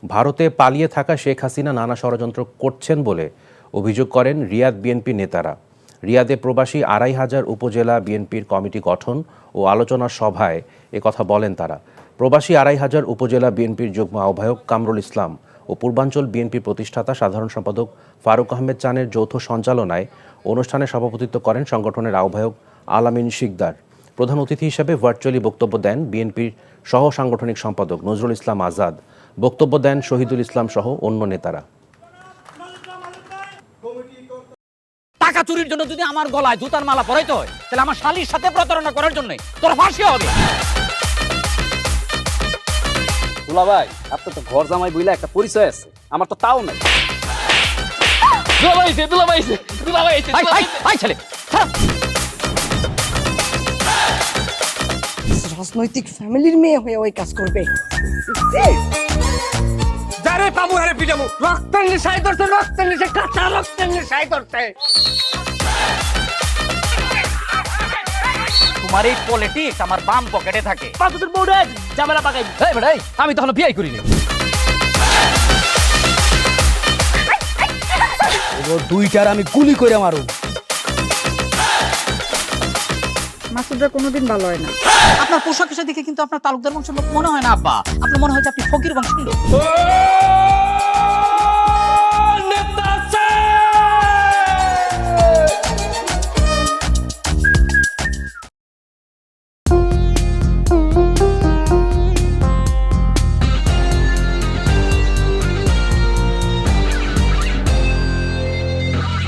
ভারতে পালিয়ে থাকা শেখ হাসিনা নানা ষড়যন্ত্র করছেন বলে অভিযোগ করেন রিয়াদ বিএনপি নেতারা। রিয়াদে প্রবাসী ২৫০০ উপজেলা বিএনপির কমিটি গঠন ও আলোচনা সভায় একথা বলেন তারা। প্রবাসী ২৫০০ উপজেলা বিএনপির যুগ্ম আহ্বায়ক কামরুল ইসলাম ও পূর্বাঞ্চল বিএনপির প্রতিষ্ঠাতা সাধারণ সম্পাদক ফারুক আহমেদ চানের যৌথ সঞ্চালনায় অনুষ্ঠানে সভাপতিত্ব করেন সংগঠনের আহ্বায়ক আলামিন শিকদার। প্রধান অতিথি হিসেবে ভার্চুয়ালি বক্তব্য দেন বিএনপির সহ সাংগঠনিক সম্পাদক নজরুল ইসলাম আজাদ। বক্তব্য দেন শহীদুল ইসলাম সহ অন্য নেতারা। টাকা চুরির জন্য যদি আমার গলায় জুতার মালা পরাইতে হয়, তাহলে আমার শালীর সাথে প্রতারণা করার জন্য তোর ফাঁসি হবে। দুলা ভাই, আপনার তো ঘর জামাই বইলা একটা পরিচয় আছে, আমার তো তাও নাই। রাজনৈতিক ফ্যামিলির মেয়ে হয়ে ওই কাজ করবে। যারে পাবো হারে পিটাবো, রক্তের নেশায় ধরতে, রক্তের নেশায়, কাঁচা রক্তের নেশায় ধরতে। তোমার এই পলিটিক্স আমার বাম পকেটে থাকে। তোর বউরে ঝামেলা পাকাই। এই বেটাই, আমি তখন বিয়ে করিনি। দুইটার আমি গুলি করে মারু। মাসুদরা কোনোদিন ভালো হয় না। আপনার পোশাক আশাক দেখে কিন্তু আপনার তালুকদার বংশের লোক মনে হয় না আব্বা, আপনার মনে হয় যে আপনি ফকির বংশের লোক।